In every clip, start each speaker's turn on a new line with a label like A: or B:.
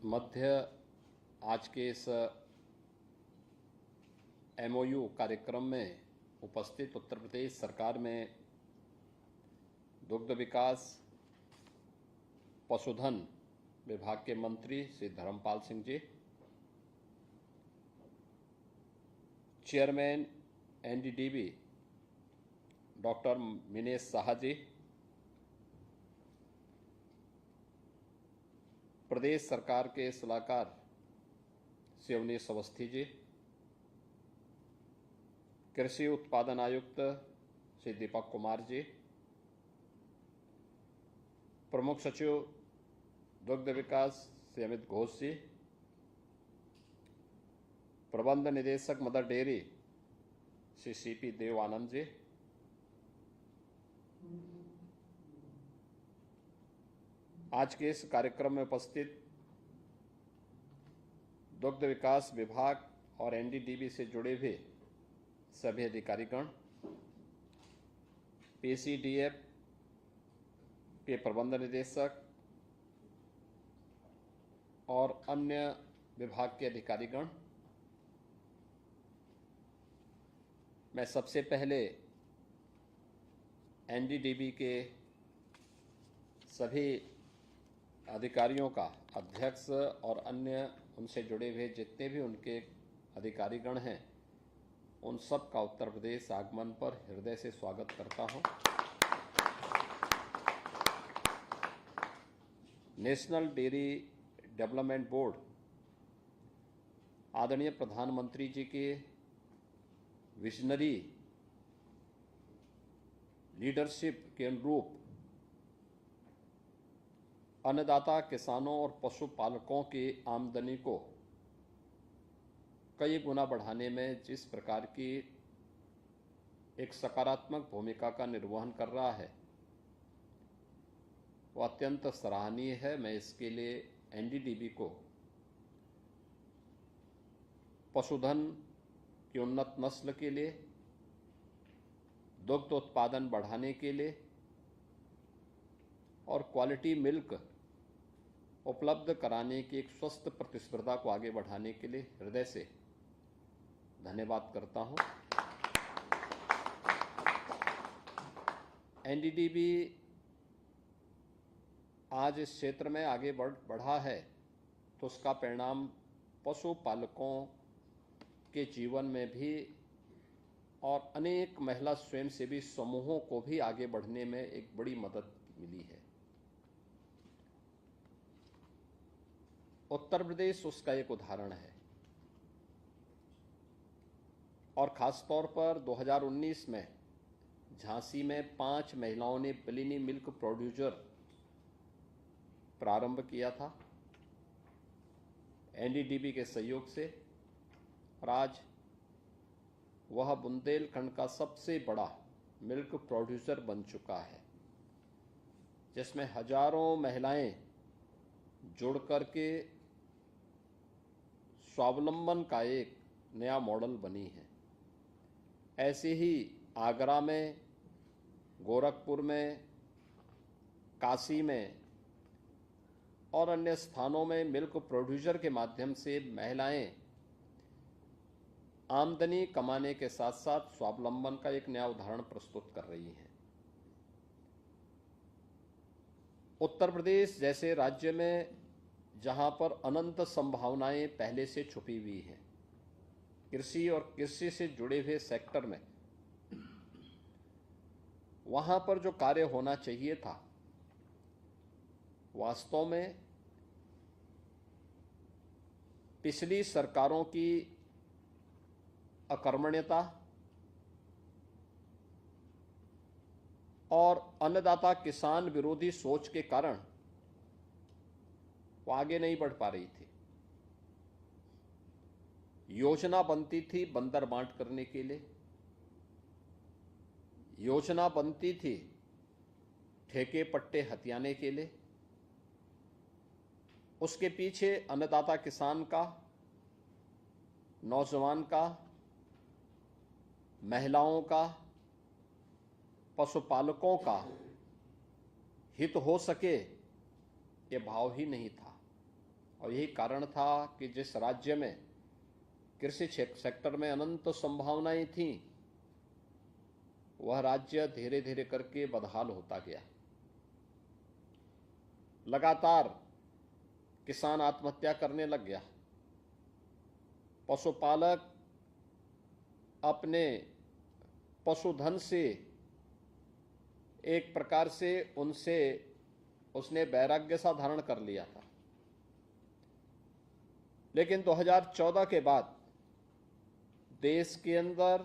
A: मध्य आज के इस एमओयू कार्यक्रम में उपस्थित उत्तर प्रदेश सरकार में दुग्ध विकास पशुधन विभाग के मंत्री Shri Dharmpal Singh ji, chairman NDDB doctor Minesh Saha ji, प्रदेश सरकार के सलाहकार श्री अवनीश अवस्थी जी, कृषि उत्पादन आयुक्त श्री दीपक कुमार जी, प्रमुख सचिव दुग्ध विकास श्री अमित घोष जी, प्रबंध निदेशक mother dairy Shri CP Dev Anand ji, आज के इस कार्यक्रम में उपस्थित दुग्ध विकास विभाग और एनडीडीबी से जुड़े हुए सभी अधिकारीगण, पीसीडीएफ के प्रबंध निदेशक और अन्य विभाग के अधिकारीगण, मैं सबसे पहले एनडीडीबी के सभी अधिकारियों का, अध्यक्ष और अन्य उनसे जुड़े हुए जितने भी उनके अधिकारीगण हैं, उन सब का उत्तर प्रदेश आगमन पर हृदय से स्वागत करता हूं। नेशनल डेयरी डेवलपमेंट बोर्ड आदरणीय प्रधानमंत्री जी के विजनरी लीडरशिप के अनुरूप अन्नदाता किसानों और पशुपालकों की आमदनी को कई गुना बढ़ाने में जिस प्रकार की एक सकारात्मक भूमिका का निर्वहन कर रहा है, वह अत्यंत सराहनीय है। मैं इसके लिए एनडीडीबी को पशुधन की उन्नत नस्ल के लिए, दुग्ध उत्पादन बढ़ाने के लिए और क्वालिटी मिल्क उपलब्ध कराने की एक स्वस्थ प्रतिस्पर्धा को आगे बढ़ाने के लिए हृदय से धन्यवाद करता हूं। एनडीडीबी आज इस क्षेत्र में आगे बढ़ा है तो उसका परिणाम पशुपालकों के जीवन में भी और अनेक महिला स्वयंसेवी समूहों को भी आगे बढ़ने में एक बड़ी मदद मिली है। उत्तर प्रदेश उसका एक उदाहरण है और खासतौर पर 2019 में झांसी में 5 महिलाओं ने बिलिनी मिल्क प्रोड्यूसर प्रारंभ किया था एनडीडीबी के सहयोग से, और आज वह बुंदेलखंड का सबसे बड़ा मिल्क प्रोड्यूसर बन चुका है, जिसमें हजारों महिलाएं जुड़ करके स्वावलंबन का एक नया मॉडल बनी है। ऐसे ही आगरा में, गोरखपुर में, काशी में और अन्य स्थानों में मिल्क प्रोड्यूसर के माध्यम से महिलाएं आमदनी कमाने के साथ साथ स्वावलंबन का एक नया उदाहरण प्रस्तुत कर रही हैं। उत्तर प्रदेश जैसे राज्य में जहां पर अनंत संभावनाएं पहले से छुपी हुई हैं, कृषि और कृषि से जुड़े हुए सेक्टर में, वहां पर जो कार्य होना चाहिए था, वास्तव में पिछली सरकारों की अकर्मण्यता और अन्नदाता किसान विरोधी सोच के कारण वो आगे नहीं बढ़ पा रही थी। योजना बनती थी बंदर बांट करने के लिए, योजना बनती थी ठेके पट्टे हथियाने के लिए, उसके पीछे अन्नदाता किसान का, नौजवान का, महिलाओं का, पशुपालकों का हित हो सके, ये भाव ही नहीं था। और यही कारण था कि जिस राज्य में कृषि सेक्टर में अनंत संभावनाएं थीं, वह राज्य धीरे धीरे करके बदहाल होता गया। लगातार किसान आत्महत्या करने लग गया। पशुपालक अपने पशुधन से एक प्रकार से उसने वैराग्य सा धारण कर लिया था। लेकिन 2014 के बाद देश के अंदर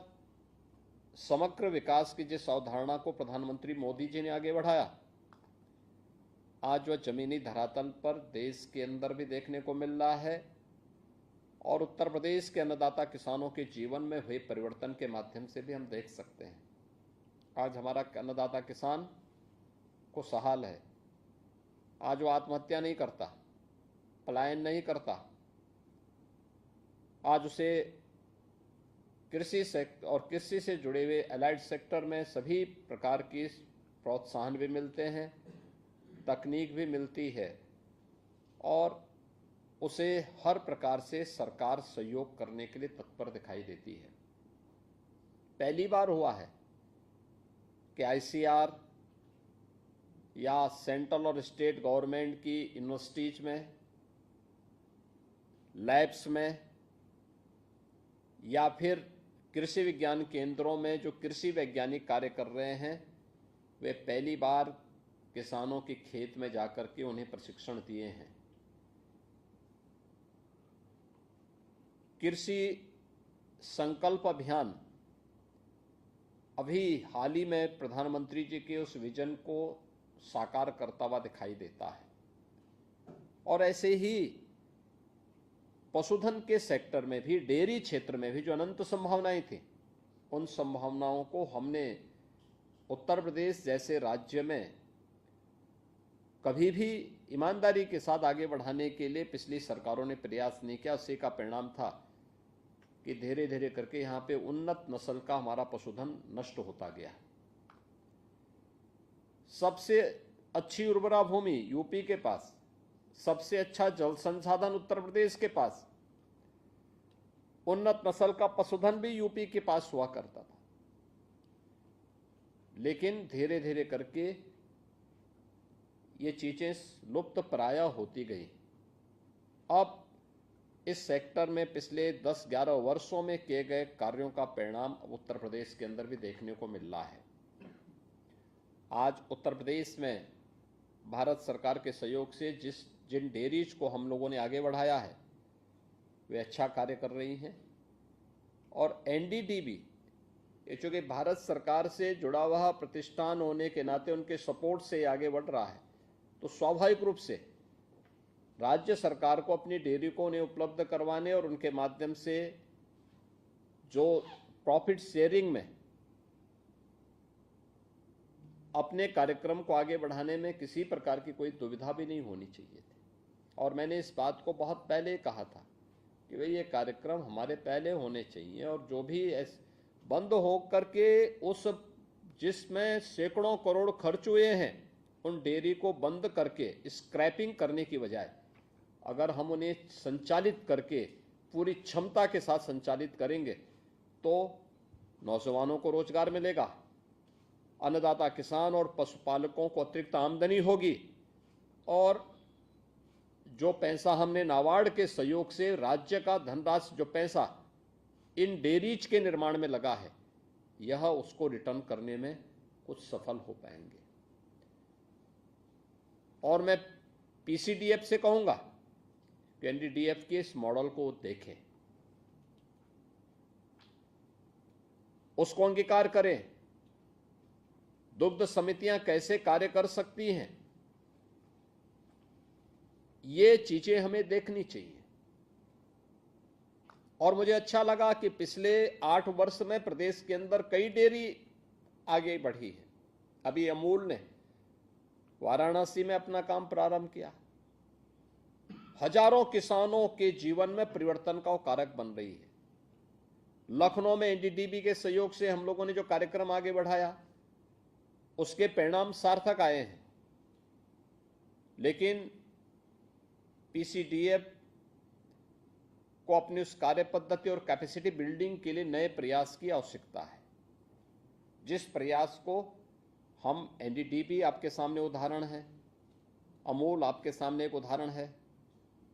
A: समग्र विकास की जिस अवधारणा को प्रधानमंत्री मोदी जी ने आगे बढ़ाया, आज वह जमीनी धरातल पर देश के अंदर भी देखने को मिल रहा है और उत्तर प्रदेश के अन्नदाता किसानों के जीवन में हुए परिवर्तन के माध्यम से भी हम देख सकते हैं। आज हमारा अन्नदाता किसान खुशहाल है। आज वो आत्महत्या नहीं करता, पलायन नहीं करता। आज उसे कृषि सेक्टर और कृषि से जुड़े हुए एलाइड सेक्टर में सभी प्रकार की प्रोत्साहन भी मिलते हैं, तकनीक भी मिलती है और उसे हर प्रकार से सरकार सहयोग करने के लिए तत्पर दिखाई देती है। पहली बार हुआ है कि आईसीआर या सेंट्रल और स्टेट गवर्नमेंट की यूनिवर्सिटीज में, लैब्स में या फिर कृषि विज्ञान केंद्रों में जो कृषि वैज्ञानिक कार्य कर रहे हैं, वे पहली बार किसानों के खेत में जाकर के उन्हें प्रशिक्षण दिए हैं। कृषि संकल्प अभियान अभी हाल ही में प्रधानमंत्री जी के उस विजन को साकार करता हुआ दिखाई देता है। और ऐसे ही पशुधन के सेक्टर में भी, डेयरी क्षेत्र में भी जो अनंत संभावनाएं थी, उन संभावनाओं को हमने उत्तर प्रदेश जैसे राज्य में कभी भी ईमानदारी के साथ आगे बढ़ाने के लिए पिछली सरकारों ने प्रयास नहीं किया। उसी का परिणाम था कि धीरे धीरे करके यहाँ पे उन्नत नस्ल का हमारा पशुधन नष्ट होता गया। सबसे अच्छी उर्वरा भूमि यूपी के पास, सबसे अच्छा जल संसाधन उत्तर प्रदेश के पास, उन्नत नस्ल का पशुधन भी यूपी के पास हुआ करता था। लेकिन धीरे धीरे करके ये चीजें लुप्त प्राय होती गई। अब इस सेक्टर में पिछले 10-11 वर्षों में किए गए कार्यों का परिणाम उत्तर प्रदेश के अंदर भी देखने को मिल रहा है। आज उत्तर प्रदेश में भारत सरकार के सहयोग से जिन डेयरीज को हम लोगों ने आगे बढ़ाया है, वे अच्छा कार्य कर रही हैं। और एनडीडीबी, ये चूंकि भारत सरकार से जुड़ा हुआ प्रतिष्ठान होने के नाते उनके सपोर्ट से आगे बढ़ रहा है, तो स्वाभाविक रूप से राज्य सरकार को अपनी डेयरी को उन्हें उपलब्ध करवाने और उनके माध्यम से जो प्रॉफिट शेयरिंग में अपने कार्यक्रम को आगे बढ़ाने में किसी प्रकार की कोई दुविधा भी नहीं होनी चाहिए थी। और मैंने इस बात को बहुत पहले कहा था कि भाई ये कार्यक्रम हमारे पहले होने चाहिए और जो भी बंद हो करके उस जिसमें सैकड़ों करोड़ खर्च हुए हैं, उन डेयरी को बंद करके स्क्रैपिंग करने की बजाय अगर हम उन्हें संचालित करके पूरी क्षमता के साथ संचालित करेंगे तो नौजवानों को रोजगार मिलेगा, अन्नदाता किसान और पशुपालकों को अतिरिक्त आमदनी होगी और जो पैसा हमने नाबार्ड के सहयोग से राज्य का धनराशि, जो पैसा इन डेयरीज के निर्माण में लगा है, यह उसको रिटर्न करने में कुछ सफल हो पाएंगे। और मैं पीसीडीएफ से कहूंगा कि एनडीडीएफ के इस मॉडल को देखें, उसको अंगीकार करें। दुग्ध समितियां कैसे कार्य कर सकती हैं, ये चीजें हमें देखनी चाहिए। और मुझे अच्छा लगा कि पिछले 8 वर्ष में प्रदेश के अंदर कई डेयरी आगे बढ़ी है। अभी अमूल ने वाराणसी में अपना काम प्रारंभ किया, हजारों किसानों के जीवन में परिवर्तन का कारक बन रही है। लखनऊ में एनडीडीबी के सहयोग से हम लोगों ने जो कार्यक्रम आगे बढ़ाया, उसके परिणाम सार्थक आए हैं। लेकिन पीसीडीएफ को अपनी उस कार्य पद्धति और कैपेसिटी बिल्डिंग के लिए नए प्रयास की आवश्यकता है, जिस प्रयास को हम एनडीडीबी आपके सामने उदाहरण है, अमूल आपके सामने एक उदाहरण है,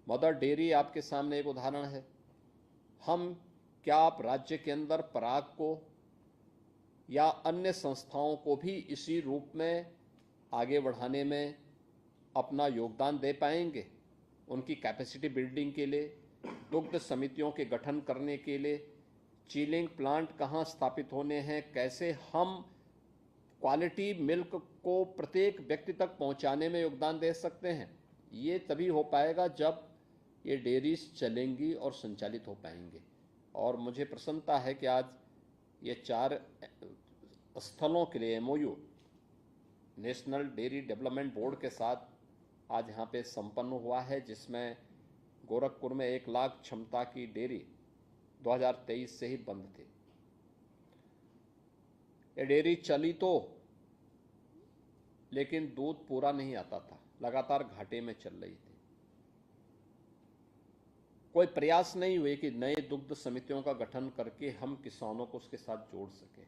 A: मदर डेयरी आपके सामने एक उदाहरण है। हम क्या आप राज्य के अंदर पराग को या अन्य संस्थाओं को भी इसी रूप में आगे बढ़ाने में अपना योगदान दे पाएंगे? उनकी कैपेसिटी बिल्डिंग के लिए, दुग्ध समितियों के गठन करने के लिए, चिलिंग प्लांट कहाँ स्थापित होने हैं, कैसे हम क्वालिटी मिल्क को प्रत्येक व्यक्ति तक पहुंचाने में योगदान दे सकते हैं, ये तभी हो पाएगा जब ये डेयरीज चलेंगी और संचालित हो पाएंगे। और मुझे प्रसन्नता है कि आज ये 4 स्थलों के लिए MOU national dairy development board के साथ आज यहाँ पे संपन्न हुआ है, जिसमें गोरखपुर में 1 लाख क्षमता की डेयरी 2023 से ही बंद थी। ये डेयरी चली तो, लेकिन दूध पूरा नहीं आता था, लगातार घाटे में चल रही थी। कोई प्रयास नहीं हुए कि नए दुग्ध समितियों का गठन करके हम किसानों को उसके साथ जोड़ सकें,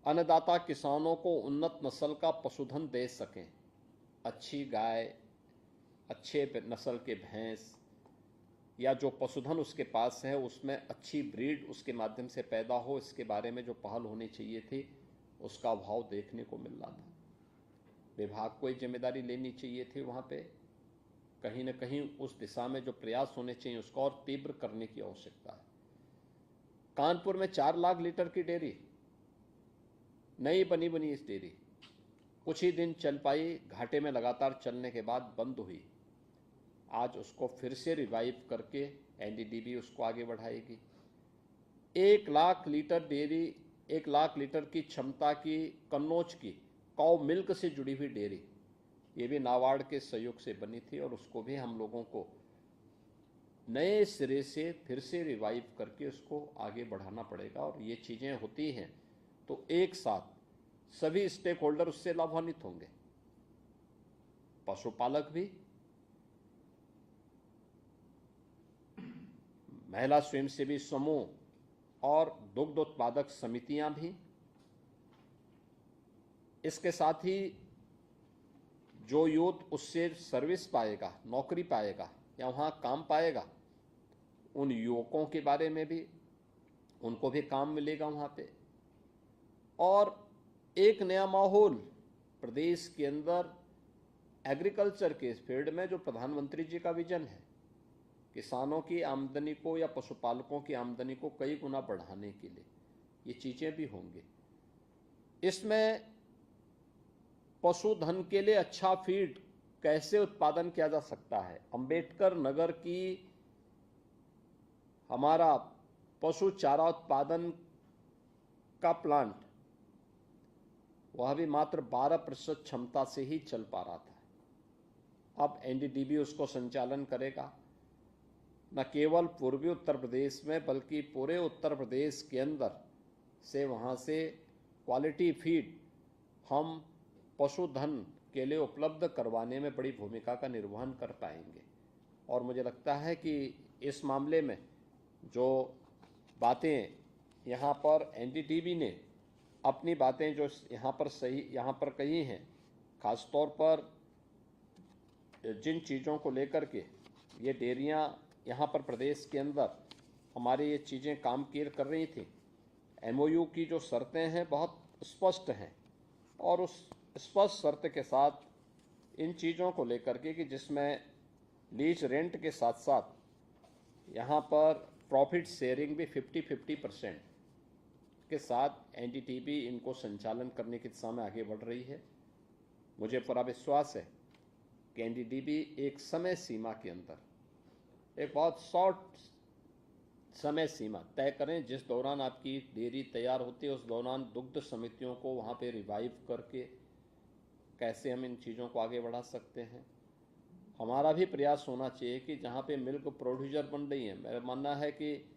A: अन्नदाता किसानों को उन्नत नस्ल का पशुधन दे सकें, अच्छी गाय, अच्छे नस्ल के भैंस या जो पशुधन उसके पास है उसमें अच्छी ब्रीड उसके माध्यम से पैदा हो, इसके बारे में जो पहल होनी चाहिए थी उसका अभाव देखने को मिल रहा था। विभाग को एक जिम्मेदारी लेनी चाहिए थी, वहाँ पे कहीं न कहीं उस दिशा में जो प्रयास होने चाहिए उसको और तीव्र करने की आवश्यकता है। कानपुर में 4 लाख लीटर की डेयरी, नई बनी इस डेयरी कुछ ही दिन चल पाई, घाटे में लगातार चलने के बाद बंद हुई। आज उसको फिर से रिवाइव करके एनडीडीबी उसको आगे बढ़ाएगी। 1 lakh litre dairy, 1 lakh litre की क्षमता की कन्नौज की काउ मिल्क से जुड़ी हुई डेयरी, ये भी नाबार्ड के सहयोग से बनी थी और उसको भी हम लोगों को नए सिरे से फिर से रिवाइव करके उसको आगे बढ़ाना पड़ेगा। और ये चीज़ें होती हैं तो एक साथ सभी स्टेक होल्डर उससे लाभान्वित होंगे, पशुपालक भी, महिला स्वयंसेवी समूह और दुग्ध उत्पादक समितियां भी। इसके साथ ही जो यूथ उससे सर्विस पाएगा, नौकरी पाएगा या वहाँ काम पाएगा, उन युवकों के बारे में भी, उनको भी काम मिलेगा वहाँ पे। और एक नया माहौल प्रदेश के अंदर एग्रीकल्चर के फील्ड में, जो प्रधानमंत्री जी का विजन है, किसानों की आमदनी को या पशुपालकों की आमदनी को कई गुना बढ़ाने के लिए ये चीज़ें भी होंगी। इसमें पशुधन के लिए अच्छा फीड कैसे उत्पादन किया जा सकता है, अंबेडकर नगर की हमारा पशु चारा उत्पादन का प्लांट, वह भी मात्र 12% क्षमता से ही चल पा रहा था। अब एनडीडीबी उसको संचालन करेगा, न केवल पूर्वी उत्तर प्रदेश में बल्कि पूरे उत्तर प्रदेश के अंदर से, वहाँ से क्वालिटी फीड हम पशुधन के लिए उपलब्ध करवाने में बड़ी भूमिका का निर्वहन कर पाएंगे। और मुझे लगता है कि इस मामले में जो बातें यहाँ पर एनडीडीबी ने अपनी बातें जो यहाँ पर कही हैं, खासतौर पर जिन चीज़ों को लेकर के ये डेयरियाँ यहाँ पर प्रदेश के अंदर हमारी ये चीज़ें काम किए कर रही थी, एमओयू की जो शर्तें हैं बहुत स्पष्ट हैं, और उस स्पष्ट शर्त के साथ इन चीज़ों को लेकर के कि जिसमें लीज रेंट के साथ साथ यहाँ पर प्रॉफिट शेयरिंग भी 50-50% के साथ एनडीडीबी इनको संचालन करने की दिशा में आगे बढ़ रही है। मुझे पूरा विश्वास है कि एनडीडीबी एक समय सीमा के अंदर, एक बहुत शॉर्ट समय सीमा तय करें जिस दौरान आपकी डेयरी तैयार होती है, उस दौरान दुग्ध समितियों को वहाँ पे रिवाइव करके कैसे हम इन चीज़ों को आगे बढ़ा सकते हैं। हमारा भी प्रयास होना चाहिए कि जहाँ पे मिल्क प्रोड्यूसर बन रही है, मेरा मानना है कि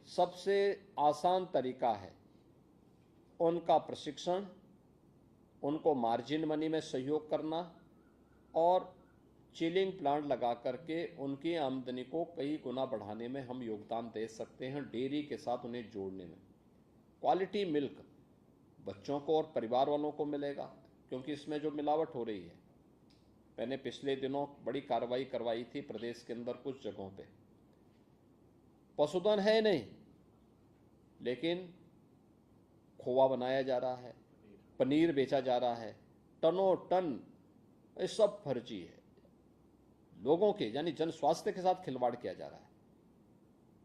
A: सबसे आसान तरीका है उनका प्रशिक्षण, उनको मार्जिन मनी में सहयोग करना और चिलिंग प्लांट लगा करके उनकी आमदनी को कई गुना बढ़ाने में हम योगदान दे सकते हैं, डेयरी के साथ उन्हें जोड़ने में। क्वालिटी मिल्क बच्चों को और परिवार वालों को मिलेगा, क्योंकि इसमें जो मिलावट हो रही है, मैंने पिछले दिनों बड़ी कार्रवाई करवाई थी प्रदेश के अंदर कुछ जगहों पे। पशुधन है नहीं, लेकिन खोआ बनाया जा रहा है, पनीर बेचा जा रहा है, टनों टन, ये सब फर्जी है। लोगों के यानी जन स्वास्थ्य के साथ खिलवाड़ किया जा रहा है।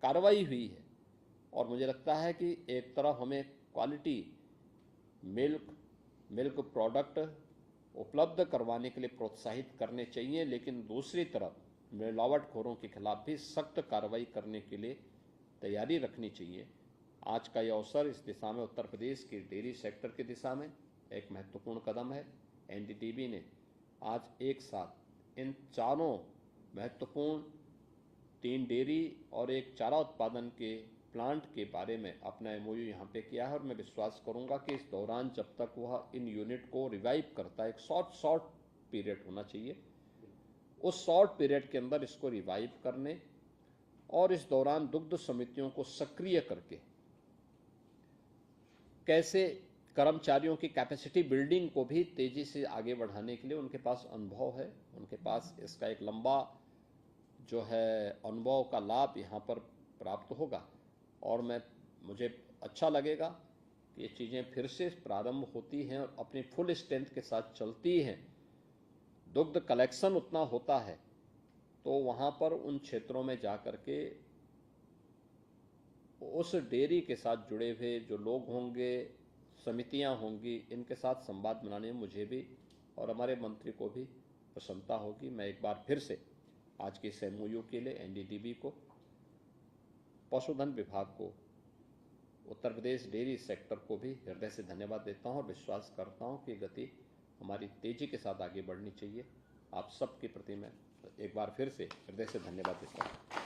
A: कार्रवाई हुई है और मुझे लगता है कि एक तरफ हमें क्वालिटी मिल्क प्रोडक्ट उपलब्ध करवाने के लिए प्रोत्साहित करने चाहिए, लेकिन दूसरी तरफ मिलावटखोरों के खिलाफ भी सख्त कार्रवाई करने के लिए तैयारी रखनी चाहिए। आज का ये अवसर इस दिशा में उत्तर प्रदेश की डेयरी सेक्टर की दिशा में एक महत्वपूर्ण कदम है। एनडीडीबी ने आज एक साथ इन चारों महत्वपूर्ण 3 डेयरी और एक चारा उत्पादन के प्लांट के बारे में अपना एमओयू यहाँ पे किया है, और मैं विश्वास करूँगा कि इस दौरान जब तक वह इन यूनिट को रिवाइव करता है, एक शॉर्ट पीरियड होना चाहिए, उस शॉर्ट पीरियड के अंदर इसको रिवाइव करने और इस दौरान दुग्ध समितियों को सक्रिय करके कैसे कर्मचारियों की कैपेसिटी बिल्डिंग को भी तेजी से आगे बढ़ाने के लिए उनके पास अनुभव है, उनके पास इसका एक लंबा जो है अनुभव का लाभ यहाँ पर प्राप्त होगा। और मुझे अच्छा लगेगा कि ये चीज़ें फिर से प्रारंभ होती हैं और अपनी फुल स्ट्रेंथ के साथ चलती हैं। दुग्ध कलेक्शन उतना होता है तो वहाँ पर उन क्षेत्रों में जा कर के उस डेयरी के साथ जुड़े हुए जो लोग होंगे, समितियाँ होंगी, इनके साथ संवाद बनाने में मुझे भी और हमारे मंत्री को भी प्रसन्नता होगी। मैं एक बार फिर से आज के इस एमओयू के लिए एनडीडीबी को, पशुधन विभाग को, उत्तर प्रदेश डेयरी सेक्टर को भी हृदय से धन्यवाद देता हूं और विश्वास करता हूं कि गति हमारी तेजी के साथ आगे बढ़नी चाहिए। आप सबके प्रति मैं एक बार फिर से हृदय से धन्यवाद देता हूं।